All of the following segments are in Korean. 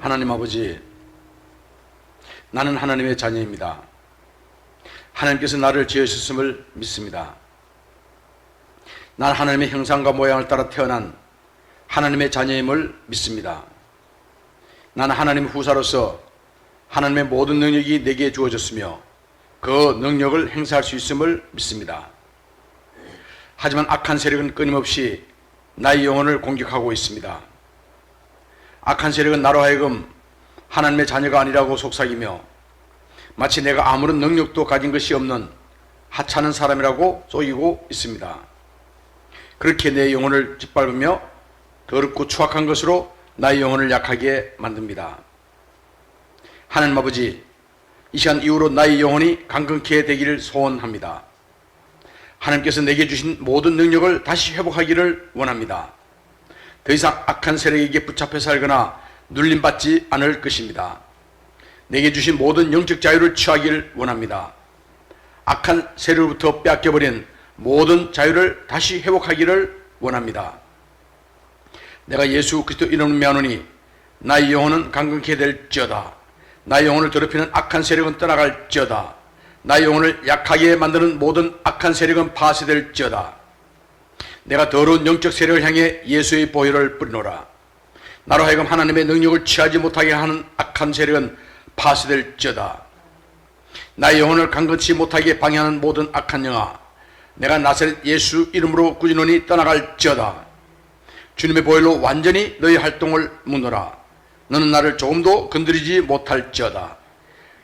하나님 아버지, 나는 하나님의 자녀입니다. 하나님께서 나를 지으셨음을 믿습니다. 난 하나님의 형상과 모양을 따라 태어난 하나님의 자녀임을 믿습니다. 나는 하나님의 후사로서 하나님의 모든 능력이 내게 주어졌으며 그 능력을 행사할 수 있음을 믿습니다. 하지만 악한 세력은 끊임없이 나의 영혼을 공격하고 있습니다. 악한 세력은 나로 하여금 하나님의 자녀가 아니라고 속삭이며 마치 내가 아무런 능력도 가진 것이 없는 하찮은 사람이라고 속이고 있습니다. 그렇게 내 영혼을 짓밟으며 더럽고 추악한 것으로 나의 영혼을 약하게 만듭니다. 하나님 아버지, 이 시간 이후로 나의 영혼이 강건케 되기를 소원합니다. 하나님께서 내게 주신 모든 능력을 다시 회복하기를 원합니다. 더 이상 악한 세력에게 붙잡혀 살거나 눌림받지 않을 것입니다. 내게 주신 모든 영적 자유를 취하기를 원합니다. 악한 세력으로부터 빼앗겨버린 모든 자유를 다시 회복하기를 원합니다. 내가 예수 그리스도 이름을 명하노니 나의 영혼은 강건케 될지어다. 나의 영혼을 더럽히는 악한 세력은 떠나갈지어다. 나의 영혼을 약하게 만드는 모든 악한 세력은 파쇄될지어다. 내가 더러운 영적 세력을 향해 예수의 보혈을 뿌리노라. 나로 하여금 하나님의 능력을 취하지 못하게 하는 악한 세력은 파쇄될지어다. 나의 영혼을 강건치 못하게 방해하는 모든 악한 영아, 내가 나사렛 예수 이름으로 꾸짖노니 떠나갈지어다. 주님의 보혈로 완전히 너희 활동을 묻노라. 너는 나를 조금도 건드리지 못할지어다.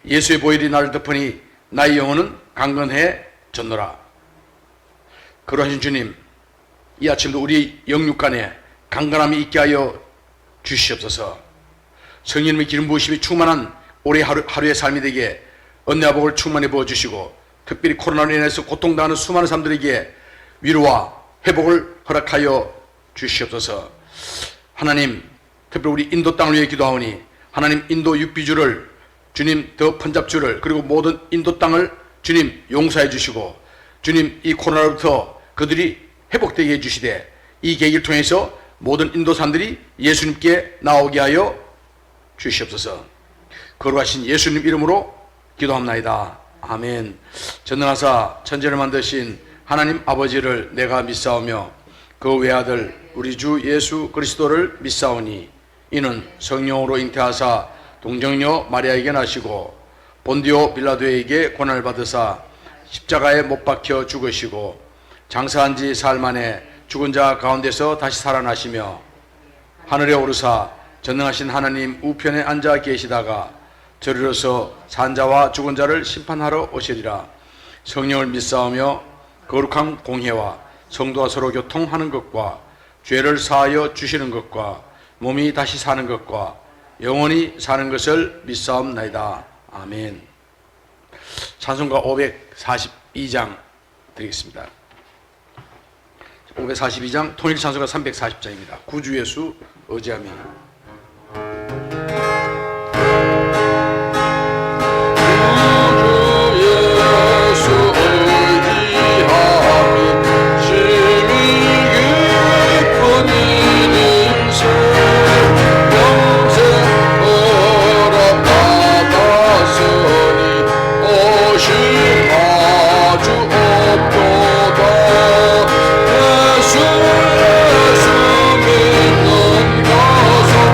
예수의 보혈이 나를 덮으니 나의 영혼은 강건해졌노라. 그러하신 주님, 이 아침도 우리 영육간에 강건함이 있게 하여 주시옵소서. 성령님의 기름 부으심이 충만한 올해 하루의 삶이 되게 은혜와 복을 충만히 부어주시고, 특별히 코로나로 인해서 고통당하는 수많은 사람들에게 위로와 회복을 허락하여 주시옵소서. 하나님, 특별히 우리 인도 땅을 위해 기도하오니 하나님, 인도 육비주를 주님, 더 펀잡주를, 그리고 모든 인도 땅을 주님 용서해 주시고, 주님, 이 코로나로부터 그들이 회복되게 해주시되 이 계기를 통해서 모든 인도 사람들이 예수님께 나오게 하여 주시옵소서. 거룩하신 예수님 이름으로 기도합나이다. 아멘. 전능하사 천지를 만드신 하나님 아버지를 내가 믿사오며 그 외아들 우리 주 예수 그리스도를 믿사오니 이는 성령으로 잉태하사 동정녀 마리아에게 나시고 본디오 빌라도에게 고난을 받으사 십자가에 못 박혀 죽으시고 장사한 지 사흘 만에 죽은 자 가운데서 다시 살아나시며 하늘에 오르사 전능하신 하나님 우편에 앉아 계시다가 저리로서 산 자와 죽은 자를 심판하러 오시리라. 성령을 믿사오며 거룩한 공회와 성도와 서로 교통하는 것과 죄를 사하여 주시는 것과 몸이 다시 사는 것과 영원히 사는 것을 믿사옵나이다. 아멘. 찬송가 542장 드리겠습니다. 542장 통일 찬송가 340장입니다. 구주 예수 의지하며. 예수 믿는 것은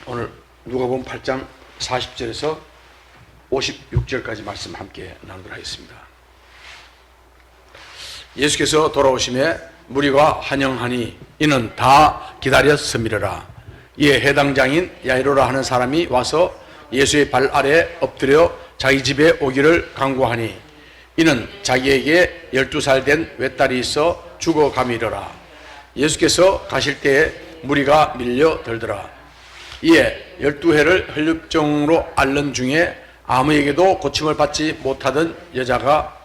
오늘 누가복음 8장 40절에서 56절까지 말씀 함께 나누도록 하겠습니다. 예수께서 돌아오심에 무리가 환영하니 이는 다 기다렸음이라. 이에 해당장인 야이로라 하는 사람이 와서 예수의 발 아래 엎드려 자기 집에 오기를 간구하니 이는 자기에게 12살 된 외딸이 있어 죽어가미르라. 예수께서 가실 때에 무리가 밀려들더라. 이에 12해를 혈육증으로 앓는 중에 아무에게도 고침을 받지 못하던 여자가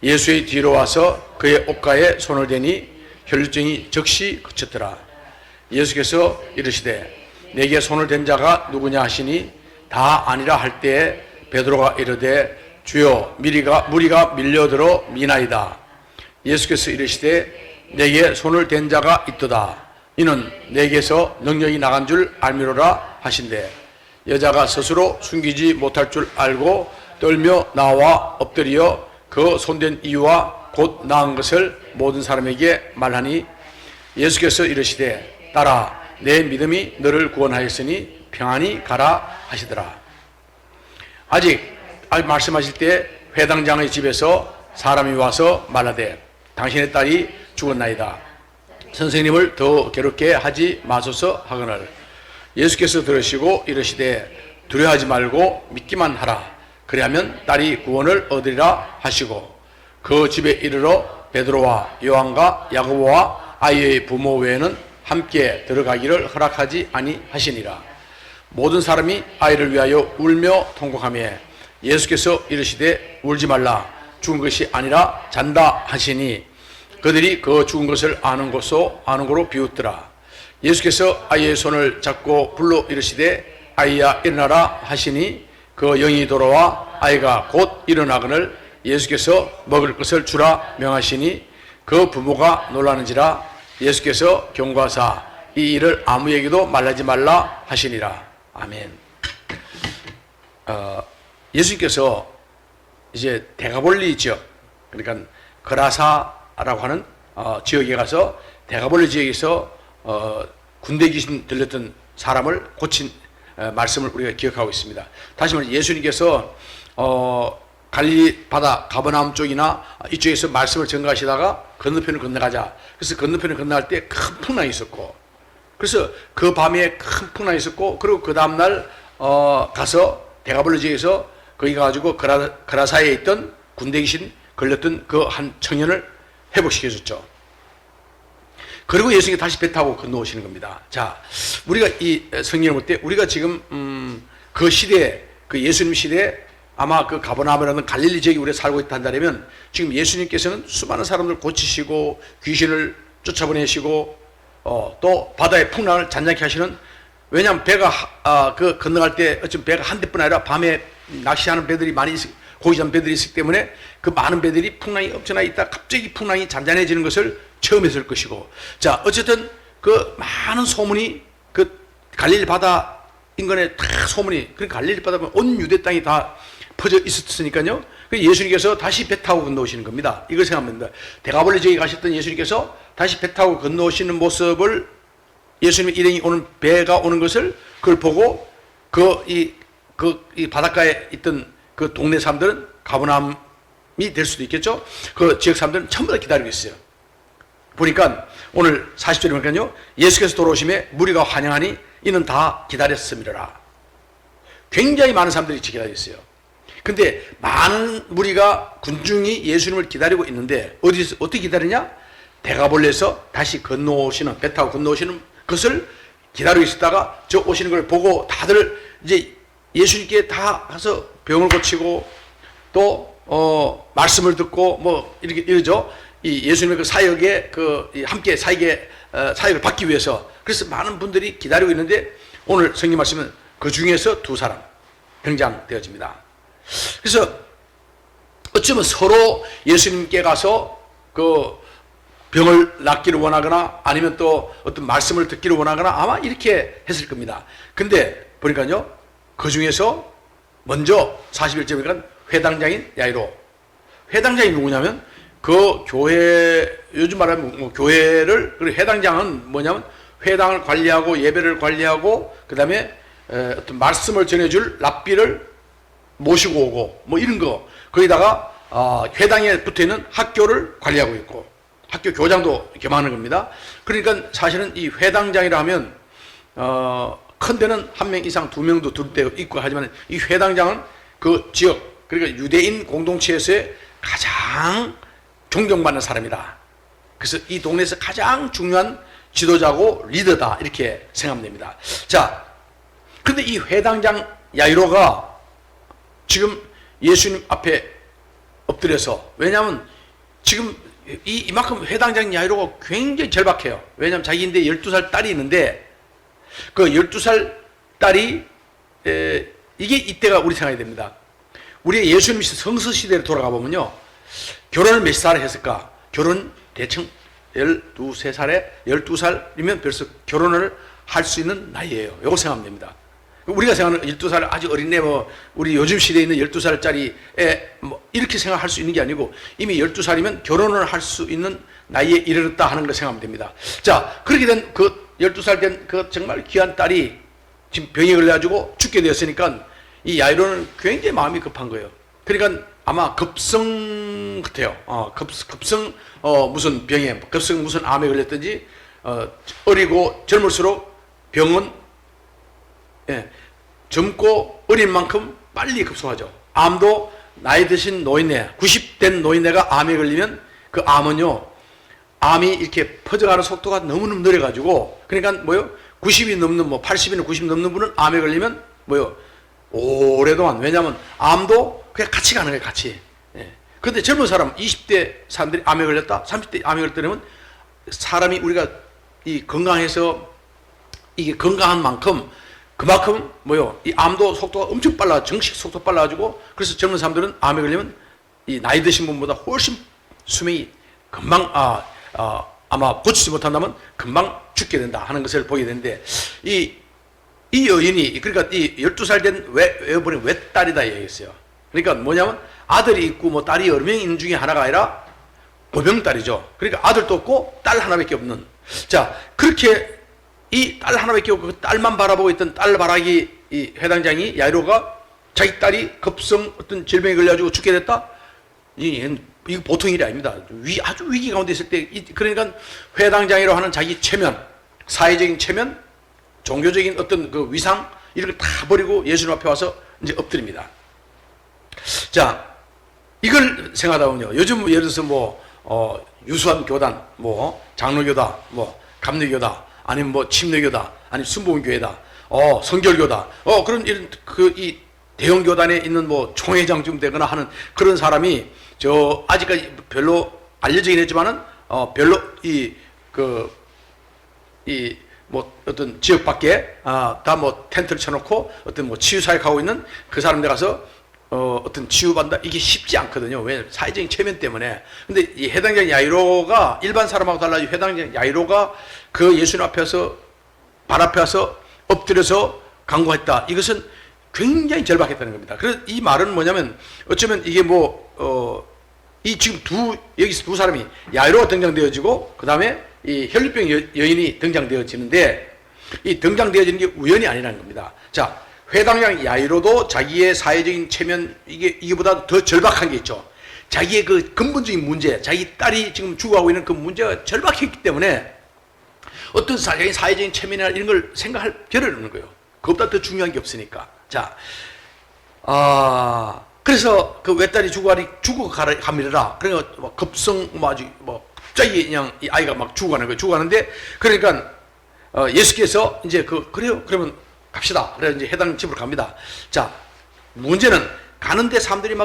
예수의 뒤로 와서 그의 옷가에 손을 대니 혈류증이 즉시 그쳤더라. 예수께서 이르시되 내게 손을 댄 자가 누구냐 하시니 다 아니라 할 때에 베드로가 이르되 주여 무리가 밀려들어 미나이다. 예수께서 이르시되 내게 손을 댄 자가 있도다. 이는 내게서 능력이 나간 줄 알미로라 하신대 여자가 스스로 숨기지 못할 줄 알고 떨며 나와 엎드려 그 손댄 이유와 곧 나은 것을 모든 사람에게 말하니 예수께서 이르시되 딸아 내 믿음이 너를 구원하였으니 평안히 가라 하시더라. 아직 말씀하실 때 회당장의 집에서 사람이 와서 말하되 당신의 딸이 죽었나이다. 선생님을 더 괴롭게 하지 마소서 하거늘 예수께서 들으시고 이르시되 두려워하지 말고 믿기만 하라. 그리하면 딸이 구원을 얻으리라 하시고 그 집에 이르러 베드로와 요한과 야고보와 아이의 부모 외에는 함께 들어가기를 허락하지 아니하시니라. 모든 사람이 아이를 위하여 울며 통곡하며 예수께서 이르시되 울지 말라. 죽은 것이 아니라 잔다 하시니 그들이 그 죽은 것을 아는 거로 비웃더라. 예수께서 아이의 손을 잡고 불러 이르시되 아이야 일어나라 하시니 그 영이 돌아와 아이가 곧 일어나거늘 예수께서 먹을 것을 주라 명하시니 그 부모가 놀라는지라. 예수께서 경고하사 이 일을 아무에게도 말하지 말라 하시니라. 아멘. 예수님께서 이제 데가볼리 지역, 그러니까 거라사라고 하는 지역에 가서 데가볼리 지역에서 군대 귀신 들렸던 사람을 고친 말씀을 우리가 기억하고 있습니다. 다시 말해 예수님께서 갈릴리 바다 가버나움 쪽이나 이쪽에서 말씀을 전가하시다가 건너편을 건너가자. 그래서 건너편을 건너갈 때 큰 풍랑이 있었고, 그래서 그 밤에 큰 풍랑이 있었고, 그리고 그 다음날 가서 데가볼리 지역에서 거기 가가지고 거라사에 있던 군대 귀신 걸렸던 그 한 청년을 회복시켜줬죠. 그리고 예수님이 다시 배 타고 건너오시는 겁니다. 자, 우리가 이 성경을 볼 때 우리가 지금 그 시대에, 그 예수님 시대에 아마 그 가버나움이라는 갈릴리 지역에 우리가 살고 있다 한다면 지금 예수님께서는 수많은 사람들 고치시고 귀신을 쫓아보내시고 또 바다의 풍랑을 잔잔케 하시는, 왜냐하면 배가 그 건너갈 때 어쩜 배가 한 대뿐 아니라 밤에 낚시하는 배들이 많이 고기 잡는 배들이 있기 때문에 그 많은 배들이 풍랑이 엄청나게 있다 갑자기 풍랑이 잔잔해지는 것을 체험했을 것이고, 자 어쨌든 그 많은 소문이 그 갈릴리 바다 인근에 다 소문이, 그 갈릴리 바다 보면 온 유대 땅이 다 퍼져 있었으니까요. 예수님께서 다시 배 타고 건너오시는 겁니다. 이걸 생각합니다. 데가볼리 지역에 가셨던 예수님께서 다시 배 타고 건너오시는 모습을, 예수님의 일행이 오는 배가 오는 것을 그걸 보고 이 바닷가에 있던 그 동네 사람들은 가버나움이 될 수도 있겠죠. 그 지역 사람들은 전부 다 기다리고 있어요. 보니까 오늘 40절에 보니까요, 예수께서 돌아오심에 무리가 환영하니 이는 다 기다렸음이라. 굉장히 많은 사람들이 기다렸어요. 근데 많은 무리가 군중이 예수님을 기다리고 있는데 어디서 어떻게 기다리냐? 데가볼리에서 다시 건너오시는, 배 타고 건너오시는 것을 기다리고 있었다가 저 오시는 걸 보고 다들 이제 예수님께 다 가서 병을 고치고 또 말씀을 듣고 뭐 이렇게 이러죠. 이 예수님의 그 사역에 함께 사역을 받기 위해서, 그래서 많은 분들이 기다리고 있는데 오늘 성경 말씀은 그 중에서 두 사람 등장되어집니다. 그래서 어쩌면 서로 예수님께 가서 그 병을 낫기를 원하거나 아니면 또 어떤 말씀을 듣기를 원하거나 아마 이렇게 했을 겁니다. 근데 보니까요, 그 중에서 먼저 41절에 보니까 회당장인 야이로. 회당장이 누구냐면 그 교회, 요즘 말하면 뭐 교회를, 그리고 회당장은 뭐냐면 회당을 관리하고 예배를 관리하고 그 다음에 어떤 말씀을 전해줄 랍비를 모시고 오고 뭐 이런 거, 거기다가 회당에 붙어있는 학교를 관리하고 있고 학교 교장도 겸하는 겁니다. 그러니까 사실은 이 회당장이라 하면 큰 데는 한 명 이상, 두 명도 들 때 있고 하지만 이 회당장은 그 지역, 그러니까 유대인 공동체에서의 가장 존경받는 사람이다. 그래서 이 동네에서 가장 중요한 지도자고 리더다, 이렇게 생각하면 됩니다. 자, 근데 이 회당장 야이로가 지금 예수님 앞에 엎드려서, 왜냐하면 지금 이만큼 회당장 야이로가 굉장히 절박해요. 왜냐하면 자기인데 12살 딸이 있는데 그 12살 딸이 이게 이때가 우리 생각이 됩니다. 우리 예수님 성서 시대로 돌아가 보면요, 결혼을 몇 살에 했을까? 결혼 대충 12살이면 벌써 결혼을 할 수 있는 나이예요. 요거 생각하면 됩니다. 우리가 생각하는 12살 아주 어린애, 뭐 우리 요즘 시대에 있는 12살짜리 애 뭐 이렇게 생각할 수 있는 게 아니고 이미 12살이면 결혼을 할 수 있는 나이에 이르렀다 하는 걸 생각하면 됩니다. 자, 그렇게 된 그 12살 된 그 정말 귀한 딸이 지금 병에 걸려가지고 죽게 되었으니까 이 야이로는 굉장히 마음이 급한 거예요. 그러니까 아마 급성 같아요. 급성 무슨 병에, 급성 무슨 암에 걸렸든지 어리고 젊을수록 병은 젊고 어린 만큼 빨리 급성하죠. 암도 나이 드신 노인네, 90된 노인네가 암에 걸리면 그 암은요, 암이 이렇게 퍼져가는 속도가 너무너무 느려가지고, 그러니까 뭐요, 90이 넘는, 뭐 80이나 90 넘는 분은 암에 걸리면 뭐요, 오래동안, 왜냐하면 암도 그냥 같이 가는 거예요, 같이. 근데 젊은 사람, 20대 사람들이 암에 걸렸다, 30대 암에 걸렸다면 사람이 우리가 이 건강해서 이게 건강한 만큼 그만큼 뭐요, 이 암도 속도가 엄청 빨라, 정식 속도 빨라가지고, 그래서 젊은 사람들은 암에 걸리면 이 나이 드신 분보다 훨씬 수명이 금방 아마 고치지 못한다면 금방 죽게 된다 하는 것을 보게 되는데, 이 여인이, 그러니까 이 12살 된 외어버린 외딸이다 얘기했어요. 그러니까 뭐냐면 아들이 있고 뭐 딸이 여러 명 있는 중에 하나가 아니라 고병딸이죠. 그러니까 아들도 없고 딸 하나밖에 없는. 자, 그렇게 이 딸 하나밖에 없고 그 딸만 바라보고 있던 딸바라기 이 회당장이 야이로가 자기 딸이 급성 어떤 질병에 걸려가지고 죽게 됐다? 이거 보통 일이 아닙니다. 아주 위기 가운데 있을 때, 그러니까 회당장이라고 하는 자기 체면, 사회적인 체면, 종교적인 어떤 그 위상, 이런 걸 다 버리고 예수님 앞에 와서 이제 엎드립니다. 자, 이걸 생각하다 보면요, 요즘 예를 들어서 뭐, 유수한 교단, 뭐, 장로교다, 뭐, 감리교다, 아니면 뭐, 침례교다, 아니면 순복음교회다, 성결교다, 그런 이런 이 대형 교단에 있는 뭐, 총회장쯤 되거나 하는 그런 사람이 아직까지 별로 알려지긴 했지만은, 별로 뭐 어떤 지역 밖에 다 뭐 텐트를 쳐놓고 어떤 뭐 치유 사역하고 있는 그 사람들 가서 어떤 치유받는다, 이게 쉽지 않거든요. 왜? 사회적인 체면 때문에. 근데 이 회당장 야이로가 일반 사람하고 달라지, 회당장 야이로가 그 예수님 앞에서 발 앞에 와서 엎드려서 간구했다. 이것은 굉장히 절박했다는 겁니다. 그래서 이 말은 뭐냐면, 어쩌면 이게 이 지금 여기서 두 사람이 야이로가 등장되어지고 그 다음에 이 혈류병 여인이 등장되어지는데, 이 등장되어지는 게 우연이 아니라는 겁니다. 자, 회당장 야이로도 자기의 사회적인 체면, 이게보다 더 절박한 게 있죠. 자기의 그 근본적인 문제, 자기 딸이 지금 죽어가고 있는 그 문제가 절박했기 때문에 어떤 자기 사회적인 체면이나 이런 걸 생각할 겨를이 없는 거예요. 그것보다 더 중요한 게 없으니까. 자, 그래서 그 외딸이 죽어가미라. 그러니까 뭐 급성, 갑자기 그냥 이 아이가 막 죽어가는 거예요. 죽어가는데, 그러니까, 예수께서 이제 그래요? 그러면 갑시다. 그래서 이제 해당 집으로 갑니다. 자, 문제는 가는데 사람들이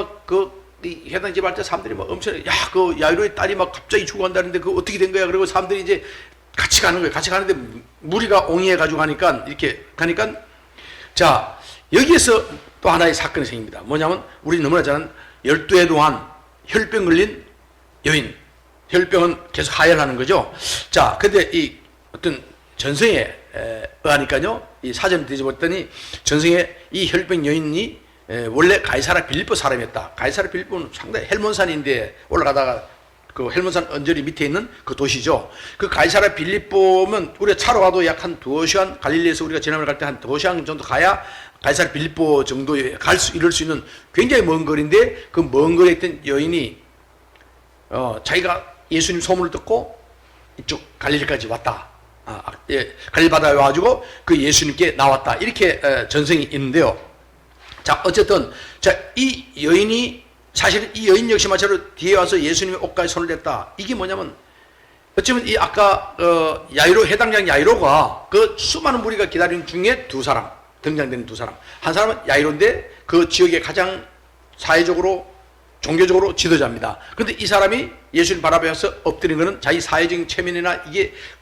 이 해당 집 할 때 사람들이 엄청, 그 야이로의 딸이 막 갑자기 죽어간다는데 그거 어떻게 된 거야? 그리고 사람들이 이제 같이 가는 거예요. 같이 가는데 무리가 옹이해가지고 이렇게 가니까, 자, 여기에서 또 하나의 사건이 생깁니다. 뭐냐면, 우리 너무나 잘 아는 12해 동안 혈병 걸린 여인. 혈병은 계속 하혈하는 거죠. 자, 근데 이 어떤 전성에 의하니까요, 이 사전을 뒤집었더니 전성에 이 혈병 여인이 원래 가이사라 빌립보 사람이었다. 가이사라 빌립보는 상당히 헬몬산인데 올라가다가 그 헬몬산 언저리 밑에 있는 그 도시죠. 그 가이사랴 빌립보면 우리가 차로 가도 약 한 2시간, 갈릴리에서 우리가 지나면 갈 때 한 2시간 정도 가야 가이사랴 빌립보 정도에 이럴 수 있는 굉장히 먼 거리인데, 그 먼 거리에 있던 여인이 자기가 예수님 소문을 듣고 이쪽 갈릴리까지 왔다. 갈릴리 바다에 와가지고 그 예수님께 나왔다. 이렇게 전승이 있는데요. 자, 어쨌든 이 여인이, 사실은 이 여인 역시 마찬가지로 뒤에 와서 예수님의 옷가에 손을 댔다. 이게 뭐냐면 어쩌면 이 아까 야이로, 해당장 야이로가 그 수많은 무리가 기다리는 중에 두 사람, 등장되는 두 사람. 한 사람은 야이로인데 그 지역의 가장 사회적으로 종교적으로 지도자입니다. 그런데 이 사람이 예수님 발 앞에 와서 엎드린 것은 자기 사회적인 체면이나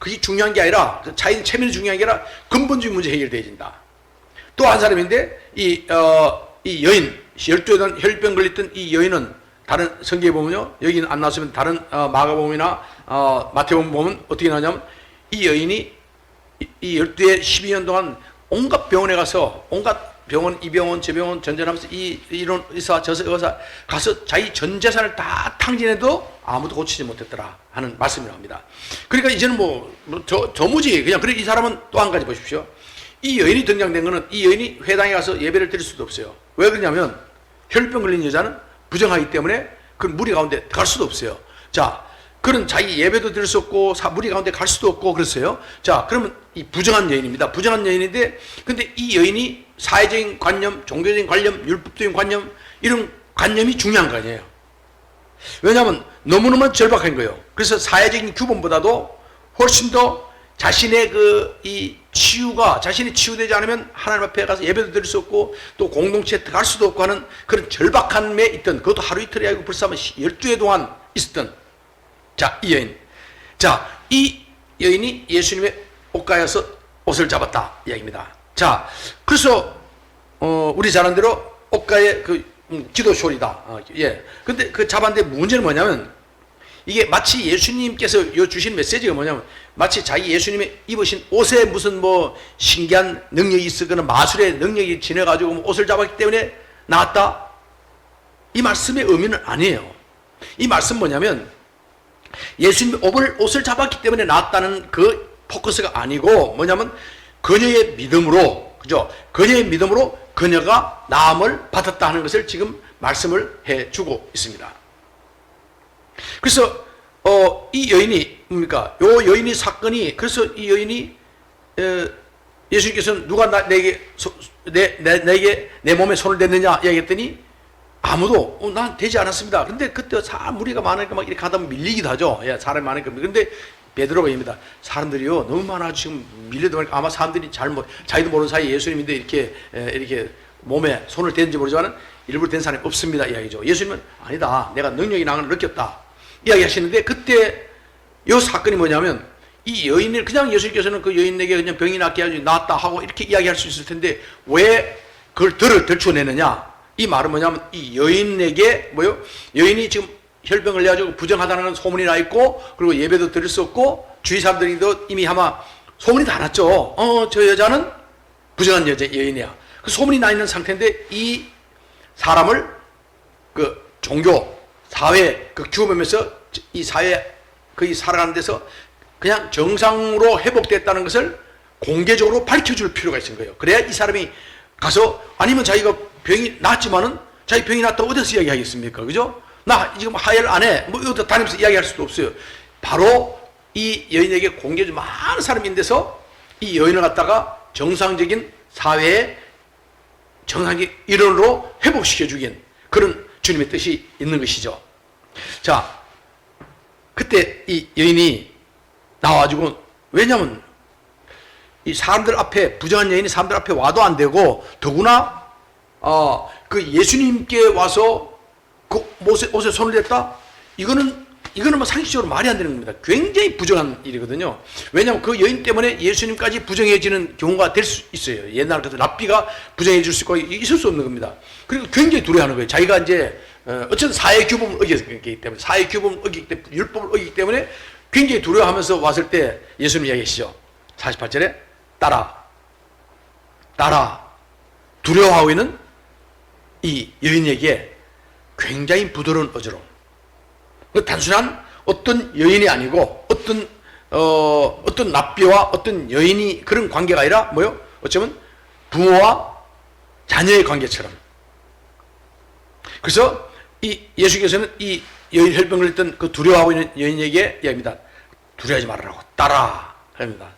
그게 중요한 게 아니라, 자기 체면이 중요한 게 아니라 근본적인 문제 해결되어진다. 또 한 사람인데 이 여인, 12년 혈병 걸렸던 이 여인은 다른 성경에 보면요, 여기는 안 나왔으면 다른 마가복음이나 마태복음 보면 어떻게 나오냐면, 이 여인이 이 12에 12년 동안 온갖 병원에 가서, 온갖 병원, 이 병원, 저 병원 전전하면서 이런 의사, 저 의사 가서 자기 전 재산을 다 탕진해도 아무도 고치지 못했더라 하는 말씀이 나옵니다. 그러니까 이제는 저무지 그냥. 그래, 이 사람은 또 한 가지 보십시오. 이 여인이 등장된 거는, 이 여인이 회당에 가서 예배를 드릴 수도 없어요. 왜 그러냐면 혈병 걸린 여자는 부정하기 때문에 그 무리 가운데 갈 수도 없어요. 자, 그런 자기 예배도 드릴 수 없고 무리 가운데 갈 수도 없고 그랬어요. 자, 그러면 이 부정한 여인입니다. 부정한 여인인데, 근데 이 여인이 사회적인 관념, 종교적인 관념, 율법적인 관념, 이런 관념이 중요한 거 아니에요. 왜냐하면 너무너무 절박한 거예요. 그래서 사회적인 규범보다도 훨씬 더 자신의 이 치유가, 자신이 치유되지 않으면 하나님 앞에 가서 예배도 드릴 수 없고 또 공동체에 들어갈 수도 없고 하는 그런 절박함에 있던, 그것도 하루 이틀이 아니고 벌써 12해 동안 있었던, 자, 이 여인. 자, 이 여인이 예수님의 옷가에서 옷을 잡았다 이야기입니다. 자, 그래서 우리 잘 아는 대로 옷가의 기도쇼리다. 예. 근데 그 잡았는데 문제는 뭐냐면, 이게 마치 예수님께서 주신 메시지가 뭐냐면, 마치 자기 예수님이 입으신 옷에 무슨 신기한 능력이 있거나 마술의 능력이 지내가지고 옷을 잡았기 때문에 나았다, 이 말씀의 의미는 아니에요. 이 말씀 뭐냐면, 예수님이 옷을 잡았기 때문에 나았다는 그 포커스가 아니고, 뭐냐면 그녀의 믿음으로, 그죠? 그녀의 믿음으로 그녀가 나음을 받았다 하는 것을 지금 말씀을 해주고 있습니다. 그래서 이 여인이 뭡니까? 요 여인이 사건이, 그래서 이 여인이 예수님께서는 누가 내게 내 몸에 손을 댔느냐 이야기했더니 아무도 난 되지 않았습니다. 근데 그때 무리가 많으니까 막 이렇게 하다 보면 밀리기도 하죠. 예, 사람이 많으니까. 근데 베드로가 입니다. 사람들이요 너무 많아 지금 밀려도 보니까 아마 사람들이 자기도 모르는 사이에 예수님인데 이렇게 몸에 손을 댔는지 모르지만 일부러 댄 사람이 없습니다 이야기죠. 예수님은 아니다, 내가 능력이 나는 느꼈다 이야기하시는데, 그때 이 사건이 뭐냐면, 이 여인을 그냥 예수님께서는 그 여인에게 그냥 병이 낫게 하지 나았다 하고 이렇게 이야기할 수 있을 텐데 왜 그걸 들춰내느냐? 이 말은 뭐냐면, 이 여인에게 여인이 지금 혈병을 내가지고 부정하다는 소문이 나 있고, 그리고 예배도 드릴 수 없고, 주위 사람들도 이미 아마 소문이 다 났죠. 저 여자는 부정한 여인이야. 그 소문이 나 있는 상태인데, 이 사람을 그 종교, 사회, 그 규범에서 이 사회, 거의 살아가는 데서 그냥 정상으로 회복됐다는 것을 공개적으로 밝혀줄 필요가 있는 거예요. 그래야 이 사람이 가서, 아니면 자기가 병이 낫지만은 자기 병이 낫다고 어디서 이야기하겠습니까? 그죠? 나 지금 하혈 안 해. 여기다 다니면서 이야기할 수도 없어요. 바로 이 여인에게 공개적으로 많은 사람이 있는 데서 이 여인을 갖다가 정상적인 사회의 정상적인 일원으로 회복시켜주긴 그런 주님의 뜻이 있는 것이죠. 자, 그때 이 여인이 나와가지고, 왜냐면 이 사람들 앞에, 부정한 여인이 사람들 앞에 와도 안 되고, 더구나 그 예수님께 와서 그 옷에 손을 댔다? 이거는 상식적으로 말이 안 되는 겁니다. 굉장히 부정한 일이거든요. 왜냐하면 그 여인 때문에 예수님까지 부정해지는 경우가 될 수 있어요. 옛날 같은 랍비가 부정해질 수 있고 있을 수 없는 겁니다. 그리고 굉장히 두려워하는 거예요. 자기가 이제 어쨌든 사회 규범을 어기기 때문에, 사회 규범을 어기기 때문에, 율법을 어기기 때문에 굉장히 두려워하면서 왔을 때 예수님 이야기하시죠. 48절에 따라 두려워하고 있는 이 여인에게 굉장히 부드러운 어조로, 단순한 어떤 여인이 아니고 어떤 납비와 어떤 여인이 그런 관계가 아니라 뭐요? 어쩌면 부모와 자녀의 관계처럼. 그래서 이 예수께서는 이 여인 혈병을 했던 그 두려워하고 있는 여인에게 이야기합니다. 두려워하지 말라고 따라 합니다.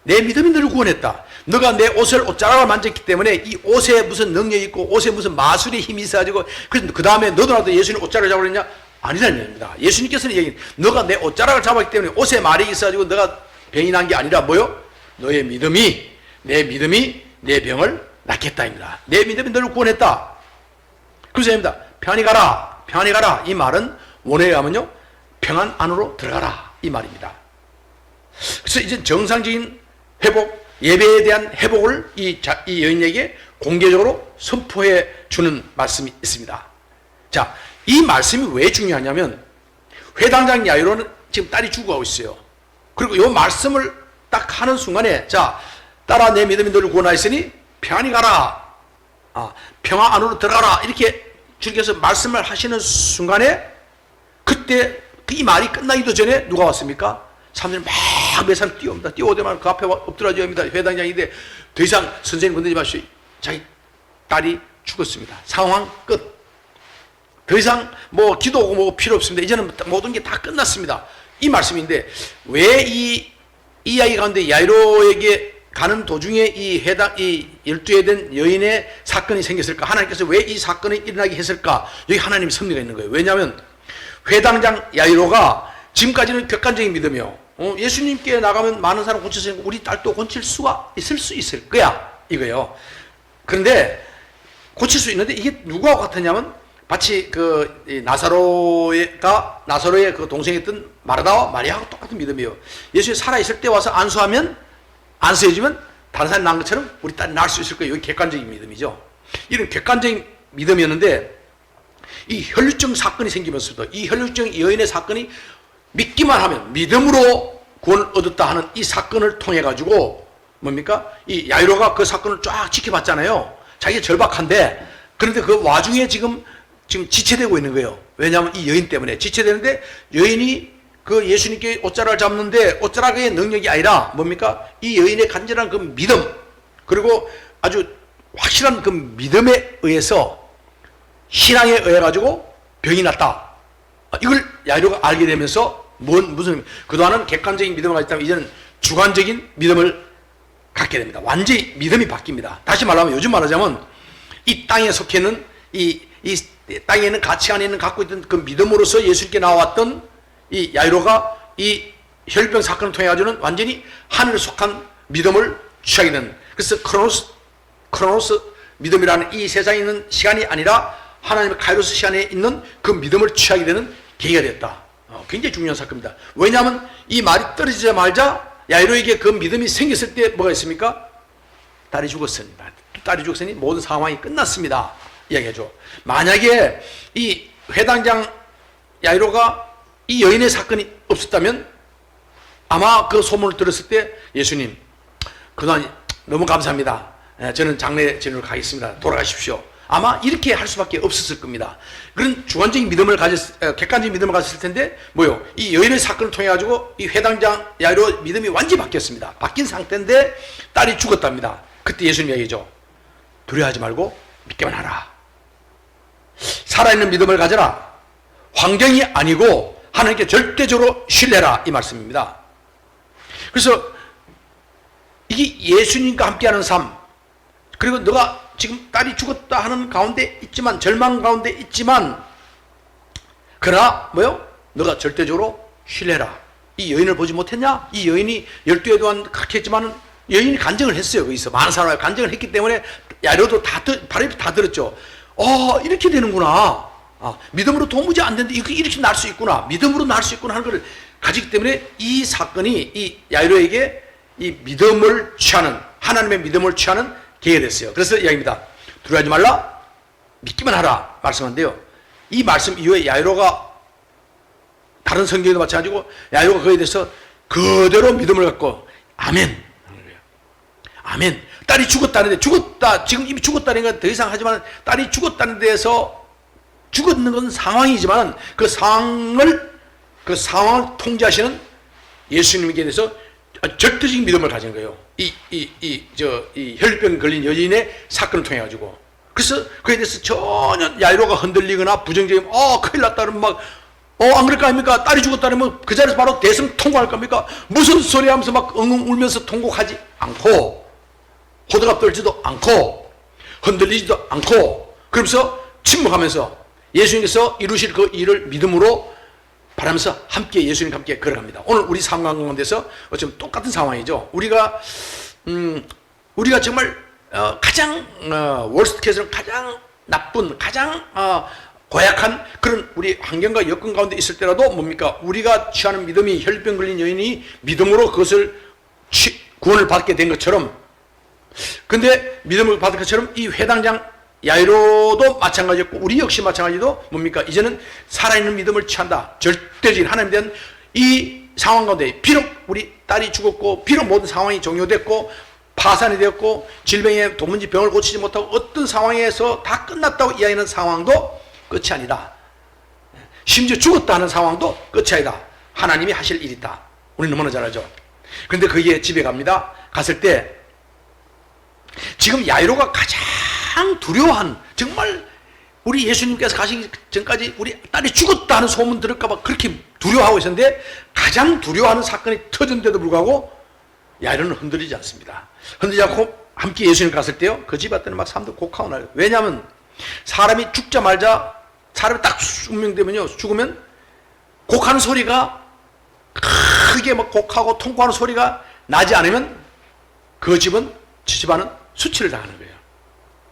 내 믿음이 너를 구원했다. 너가 내 옷자락을 만졌기 때문에 이 옷에 무슨 능력이 있고 옷에 무슨 마술의 힘이 있어가지고 그래서 그 다음에 너도 나도 예수님 옷자락을 잡으려냐? 아니라는 얘기입니다. 예수님께서는 얘기 너가 내 옷자락을 잡았기 때문에 옷에 말이 있어가지고 너가 병이 난 게 아니라 뭐요? 너의 믿음이 내 병을 낫게 했다입니다. 내 믿음이 너를 구원했다. 그래서 입니다. 편히 가라. 이 말은 원어에 가면요 평안 안으로 들어가라 이 말입니다. 그래서 이제 정상적인 회복, 예배에 대한 회복을 이 여인에게 공개적으로 선포해 주는 말씀이 있습니다. 자, 이 말씀이 왜 중요하냐면 회당장 야이로는 지금 딸이 죽어가고 있어요. 그리고 이 말씀을 딱 하는 순간에 자, 딸아 내 믿음이 너를 구원하였으니 평안히 가라. 평안 안으로 들어가라. 이렇게 주님께서 말씀을 하시는 순간에 그때 이 말이 끝나기도 전에 누가 왔습니까? 사람들이 막 몇 사람 뛰어옵니다. 뛰어오더만 그 앞에 엎드려져야 합니다. 회당장인데 더 이상 선생님 건드리지 마시오. 자기 딸이 죽었습니다. 상황 끝. 더 이상 뭐 기도하고 뭐 필요 없습니다. 이제는 모든 게 다 끝났습니다. 이 말씀인데 왜 이 이야기 가운데 야이로에게 가는 도중에 이 12에 된 여인의 사건이 생겼을까? 하나님께서 왜 이 사건이 일어나게 했을까? 여기 하나님의 섭리가 있는 거예요. 왜냐하면 회당장 야이로가 지금까지는 객관적인 믿음이요. 예수님께 나가면 많은 사람 고쳐지니까 우리 딸도 고칠 수가 있을 거야. 이거요. 그런데 고칠 수 있는데 이게 누구하고 같았냐면 마치 그 나사로의 그 동생이었던 마르다와 마리아하고 똑같은 믿음이에요. 예수님 살아있을 때 와서 안수해주면 다른 사람이 난 것처럼 우리 딸이 날 수 있을 거예요. 이게 객관적인 믿음이죠. 이런 객관적인 믿음이었는데 이 혈류증 사건이 생기면서부터 이 혈류증 여인의 사건이 믿기만 하면 믿음으로 구원을 얻었다 하는 이 사건을 통해 가지고 뭡니까? 이 야이로가 그 사건을 쫙 지켜봤잖아요. 자기가 절박한데 그런데 그 와중에 지금 지체되고 있는 거예요. 왜냐하면 이 여인 때문에 지체되는데 여인이 그 예수님께 옷자락을 잡는데 옷자락의 능력이 아니라 뭡니까? 이 여인의 간절한 그 믿음 그리고 아주 확실한 그 믿음에 의해서 신앙에 의해 가지고 병이 났다. 이걸 야이로가 알게 되면서 무슨 그동안은 객관적인 믿음을 가졌다면 이제는 주관적인 믿음을 갖게 됩니다. 완전히 믿음이 바뀝니다. 다시 말하면 요즘 말하자면 이 땅에 속해 있는 이 땅에 있는 가치 안에 있는 갖고 있던 그 믿음으로서 예수님께 나왔던 이 야이로가 이 혈병 사건을 통해 가지고는 완전히 하늘에 속한 믿음을 취하게 되는 그래서 크로노스 믿음이라는 이 세상에 있는 시간이 아니라 하나님의 카이로스 시간에 있는 그 믿음을 취하게 되는 계기가 됐다. 굉장히 중요한 사건입니다. 왜냐하면 이 말이 떨어지자마자 야이로에게 그 믿음이 생겼을 때 뭐가 있습니까? 딸이 죽었습니다. 딸이 죽었으니 모든 상황이 끝났습니다. 이야기하죠. 만약에 이 회당장 야이로가 이 여인의 사건이 없었다면 아마 그 소문을 들었을 때 예수님 그동안 너무 감사합니다. 저는 장례 지내러 가겠습니다. 돌아가십시오. 아마 이렇게 할 수밖에 없었을 겁니다. 그런 주관적인 믿음을 객관적인 믿음을 가졌을 텐데 뭐요? 이 여인의 사건을 통해 가지고 이 회당장 야이로 믿음이 완전히 바뀌었습니다. 바뀐 상태인데 딸이 죽었답니다. 그때 예수님 얘기죠. 두려워하지 말고 믿기만 하라. 살아있는 믿음을 가져라. 환경이 아니고 하나님께 절대적으로 신뢰라 이 말씀입니다. 그래서 이게 예수님과 함께하는 삶 그리고 너가 지금 딸이 죽었다 하는 가운데 있지만 절망 가운데 있지만 그러나 뭐요? 너가 절대적으로 신뢰라. 이 여인을 보지 못했냐? 이 여인이 12회 동안 그렇게 했지만 여인이 간증을 했어요. 거기서 많은 사람이 간증을 했기 때문에 야이로도 바로 다 들었죠. 이렇게 되는구나. 믿음으로 도무지 안 되는데 이렇게 날 수 있구나. 믿음으로 날 수 있구나 하는 걸 가지기 때문에 이 사건이 이 야이로에게 이 믿음을 취하는 하나님의 믿음을 취하는 계기가 됐어요. 그래서 이야기입니다. 두려워하지 말라. 믿기만 하라. 말씀한데요. 이 말씀 이후에 야이로가 다른 성경에도 마찬가지고 야이로가 그에 대해서 그대로 믿음을 갖고 아멘. 아멘. 딸이 죽었다는데 지금 이미 죽었다는 건 더 이상 하지만 딸이 죽었다는 데에서 죽었는 건 상황이지만 그 상황을 그 상황을 통제하시는 예수님께 대해서 절대적인 믿음을 가진 거예요. 이 혈병 걸린 여인의 사건을 통해 가지고. 그래서 그에 대해서 전혀 야이로가 흔들리거나 부정적인 큰일 났다 그러면 안 그럴 거 아닙니까? 딸이 죽었다 그러면 그 자리에서 바로 대성 통곡할 겁니까? 무슨 소리 하면서 막 엉엉 울면서 통곡하지 않고, 호들갑 떨지도 않고, 흔들리지도 않고, 그러면서 침묵하면서 예수님께서 이루실 그 일을 믿음으로 바라면서 함께 예수님과 함께 걸어갑니다. 오늘 우리 상황 가운데서 어쩌면 똑같은 상황이죠. 우리가 정말 가장 월스트 케이스는 가장 나쁜, 가장 고약한 그런 우리 환경과 여건 가운데 있을 때라도 뭡니까? 우리가 취하는 믿음이 혈병 걸린 여인이 믿음으로 그것을 구원을 받게 된 것처럼, 근데 믿음을 받은 것처럼 이 회당장 야이로도 마찬가지였고 우리 역시 마찬가지도 뭡니까? 이제는 살아있는 믿음을 취한다. 절대적인 하나님에 대한 이 상황 가운데 비록 우리 딸이 죽었고 비록 모든 상황이 종료됐고 파산이 되었고 질병에 도무지 병을 고치지 못하고 어떤 상황에서 다 끝났다고 이야기하는 상황도 끝이 아니다. 심지어 죽었다 하는 상황도 끝이 아니다. 하나님이 하실 일이 있다. 우리 너무나 잘 알죠. 그런데 거기에 집에 갑니다. 갔을 때 지금 야이로가 가장 두려워한, 정말 우리 예수님께서 가시기 전까지 우리 딸이 죽었다 하는 소문 들을까봐 그렇게 두려워하고 있었는데 가장 두려워하는 사건이 터졌는데도 불구하고 야이로는 흔들리지 않습니다. 흔들리지 않고 함께 예수님 갔을 때요, 그 집 앞에는 막 사람들 곡하고 나요. 왜냐하면 사람이 죽자마자 사람이 딱 운명되면요, 죽으면 곡하는 소리가 크게 막 곡하고 통곡하는 소리가 나지 않으면 그 집안은 수치를 당하는 거예요.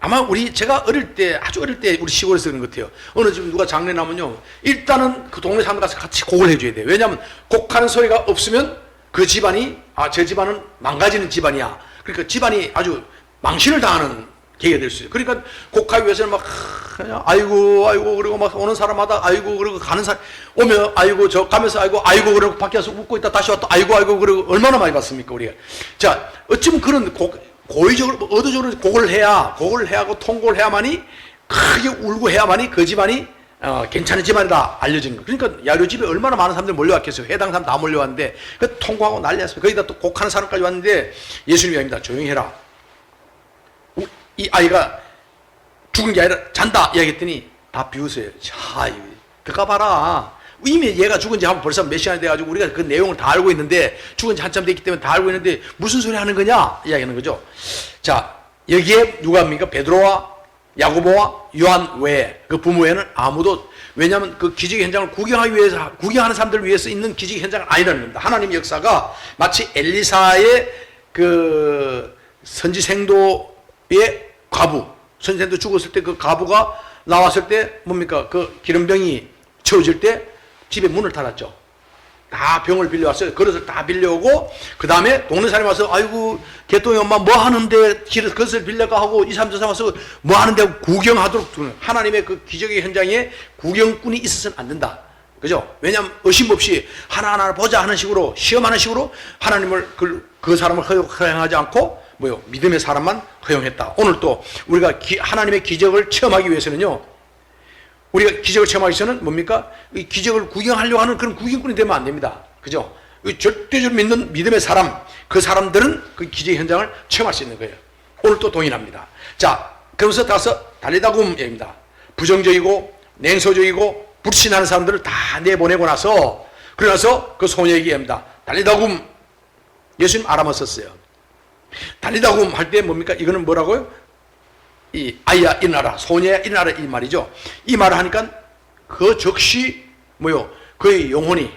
아마 제가 어릴 때, 아주 어릴 때 우리 시골에서 그런 것 같아요. 어느 집 누가 장례 나면요, 일단은 그 동네 사람들 가서 같이 곡을 해줘야 돼요. 왜냐하면 곡하는 소리가 없으면 그 집안이, 저 집안은 망가지는 집안이야. 그러니까 집안이 아주 망신을 당하는 계기가 될 수 있어요. 그러니까 곡하기 위해서는 막, 그냥 아이고, 그리고 막 오는 사람마다 아이고, 그리고 가는 사람, 오면 아이고, 저 가면서 아이고, 그러고 밖에 와서 웃고 있다 다시 왔다 아이고, 그리고 얼마나 많이 봤습니까, 우리가. 자, 어쩌면 그런 고의적으로, 의도적으로 곡을 해야고 통곡을 해야만이, 크게 울고 해야만이 그 집안이 괜찮은 집안이다 알려진 거. 그러니까 야이로 집에 얼마나 많은 사람들이 몰려왔겠어요. 해당 사람 다 몰려왔는데 그 통곡하고 난리 났어요. 거기다 또 곡하는 사람까지 왔는데 예수님이 아닙니다. 조용히 해라. 이 아이가 죽은 게 아니라 잔다 이야기했더니 다 비웃어요. 자, 그까 봐라. 이미 얘가 죽은지 한 벌써 몇 시간이 돼가지고 우리가 그 내용을 다 알고 있는데, 죽은지 한참 됐기 때문에 다 알고 있는데 무슨 소리 하는 거냐 이야기하는 거죠. 자, 여기에 누가 합니까? 베드로와 야고보와 요한 외에, 그 부모 외에는 아무도, 왜냐하면 그 기적 현장을 구경하는 사람들을 위해서 있는 기적 현장은 아니라는 겁니다. 하나님의 역사가 마치 엘리사의 그 선지생도의 과부, 선지생도 죽었을 때 그 과부가 나왔을 때 뭡니까? 그 기름병이 채워질 때 집에 문을 닫았죠. 다 병을 빌려왔어요. 그릇을 다 빌려오고, 그 다음에 동네 사람이 와서 아이고 개똥이 엄마 뭐 하는데 그릇을 빌려가 하고, 이 사람 저 사람 와서 뭐 하는데 구경하도록 두는, 하나님의 그 기적의 현장에 구경꾼이 있어서는 안 된다. 그죠? 왜냐하면 의심 없이 하나하나 보자 하는 식으로, 시험하는 식으로 하나님을 그 사람을 허용하지 않고 믿음의 사람만 허용했다. 오늘 또 우리가 하나님의 기적을 체험하기 위해서는요, 우리가 기적을 체험하기 위해서는 뭡니까? 이 기적을 구경하려고 하는 그런 구경꾼이 되면 안 됩니다. 그죠? 절대적으로 믿는 믿음의 사람, 그 사람들은 그 기적 현장을 체험할 수 있는 거예요. 오늘 또 동일합니다. 자, 그러면서 따라서 달리다굼 얘기입니다. 부정적이고 냉소적이고 불신하는 사람들을 다 내보내고 나서, 그러나서 그 소녀에게 얘기합니다. 달리다굼, 예수님 아람어 썼어요. 달리다굼 할 때 뭡니까? 이거는 뭐라고요? 이 아이야 일어나라, 소녀야 일어나라 이 말이죠. 이 말을 하니까 그 즉시 그의 영혼이,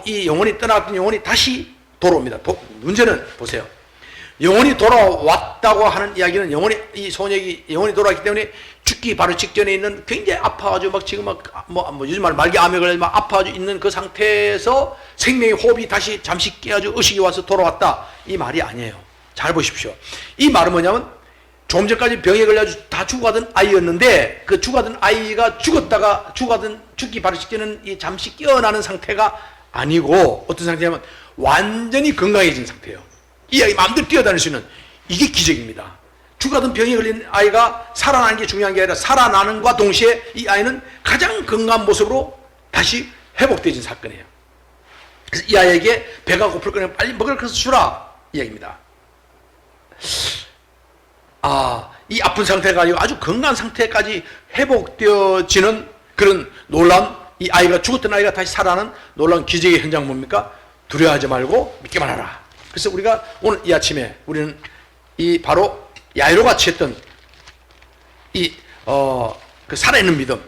이 영혼이 떠나갔던 영혼이 다시 돌아옵니다. 문제는 보세요. 영혼이 돌아왔다고 하는 이야기는 이 소녀에게 영혼이 돌아왔기 때문에 죽기 바로 직전에 있는, 굉장히 아파가지고 막 지금 요즘 말 말기암에 걸려 막 아파가지고 있는 그 상태에서 생명의 호흡이 다시 잠시 깨가지고 의식이 와서 돌아왔다, 이 말이 아니에요. 잘 보십시오. 이 말은 뭐냐면, 좀 전까지 병에 걸려가지고 다 죽어가던 아이였는데, 그 죽어가던 아이가 죽기 바로 직전은 이 잠시 깨어나는 상태가 아니고, 어떤 상태냐면 완전히 건강해진 상태예요. 이 아이 마음대로 뛰어다닐 수 있는, 이게 기적입니다. 죽어가던 병에 걸린 아이가 살아나는 게 중요한 게 아니라, 살아나는과 동시에 이 아이는 가장 건강한 모습으로 다시 회복되어진 사건이에요. 그래서 이 아이에게 배가 고플 거면 빨리 먹을 것을 주라 이 얘기입니다. 이 아픈 상태가 아니고 아주 건강한 상태까지 회복되어지는 그런 놀라운, 이 아이가 죽었던 아이가 다시 살아나는 놀라운 기적의 현장 뭡니까? 두려워하지 말고 믿기만 하라. 그래서 우리가 오늘 이 아침에 우리는 이 바로 야이로가 취했던 그 살아있는 믿음,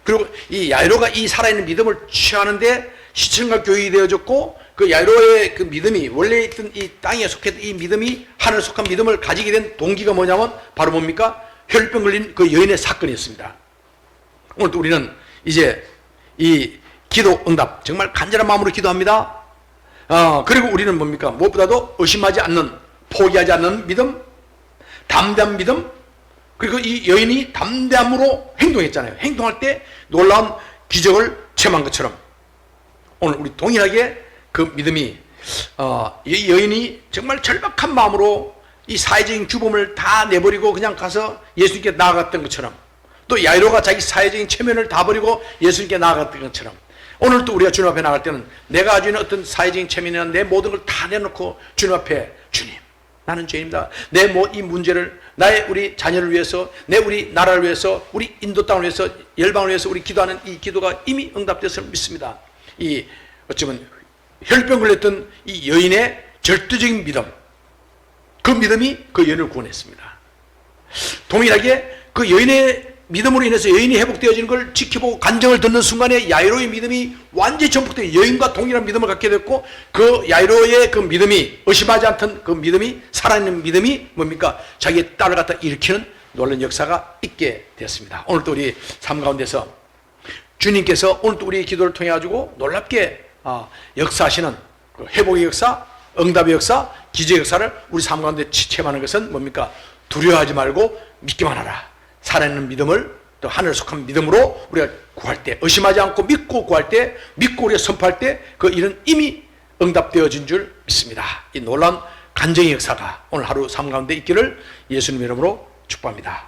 그리고 이 야이로가 이 살아있는 믿음을 취하는데 시청각 교육이 되어졌고, 그 야이로의 그 믿음이 원래 있던 이 땅에 속했던 이 믿음이 하늘에 속한 믿음을 가지게 된 동기가 뭐냐면 바로 뭡니까? 혈병 걸린 그 여인의 사건이었습니다. 오늘도 우리는 이제 이 기도 응답 정말 간절한 마음으로 기도합니다. 그리고 우리는 뭡니까? 무엇보다도 의심하지 않는, 포기하지 않는 믿음, 담대한 믿음, 그리고 이 여인이 담대함으로 행동했잖아요. 행동할 때 놀라운 기적을 체험한 것처럼 오늘 우리 동일하게 그 믿음이 이 여인이 정말 절박한 마음으로 이 사회적인 규범을 다 내버리고 그냥 가서 예수님께 나아갔던 것처럼, 또 야이로가 자기 사회적인 체면을 다 버리고 예수님께 나아갔던 것처럼, 오늘도 우리가 주님 앞에 나갈 때는 내가 가지고 있는 어떤 사회적인 체면이나 내 모든 걸 다 내놓고 주님 앞에, 주님 나는 죄인입니다. 내 이 문제를, 나의 우리 자녀를 위해서, 우리 나라를 위해서, 우리 인도 땅을 위해서, 열방을 위해서 우리 기도하는 이 기도가 이미 응답되었음을 믿습니다. 이 어쩌면 혈병 걸렸던 이 여인의 절대적인 믿음, 그 믿음이 그 여인을 구원했습니다. 동일하게 그 여인의 믿음으로 인해서 여인이 회복되어지는 걸 지켜보고 간증을 듣는 순간에 야이로의 믿음이 완전히 전복되어 여인과 동일한 믿음을 갖게 됐고, 그 야이로의 그 믿음이, 의심하지 않던 그 믿음이, 살아있는 믿음이 뭡니까? 자기의 딸을 갖다 일으키는 놀라운 역사가 있게 되었습니다. 오늘도 우리 삶 가운데서 주님께서 오늘도 우리의 기도를 통해 가지고 놀랍게 역사하시는 그 회복의 역사, 응답의 역사, 기적의 역사를 우리 삶 가운데 체험하는 것은 뭡니까? 두려워하지 말고 믿기만 하라. 살아있는 믿음을, 또 하늘에 속한 믿음으로 우리가 구할 때, 의심하지 않고 믿고 구할 때, 믿고 우리가 선포할 때 그 일은 이미 응답되어진 줄 믿습니다. 이 놀라운 간증의 역사가 오늘 하루 삶 가운데 있기를 예수님 이름으로 축복합니다.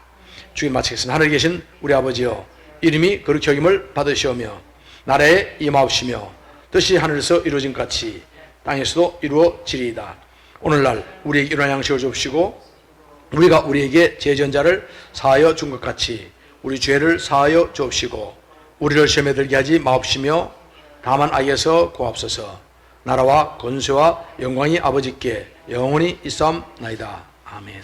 주님 마치겠습니다. 하늘에 계신 우리 아버지여, 이름이 거룩히 여김을 받으시오며 나라에 임하옵시며 뜻이 하늘에서 이루어진 같이 땅에서도 이루어지리이다. 오늘날 우리에게 일어난 양식을 주옵시고 우리가 우리에게 죄전자를 사하여 준 것 같이 우리 죄를 사하여 주옵시고 우리를 시험에 들게 하지 마옵시며 다만 악에서 구하옵소서. 나라와 권세와 영광이 아버지께 영원히 있사옵나이다. 아멘.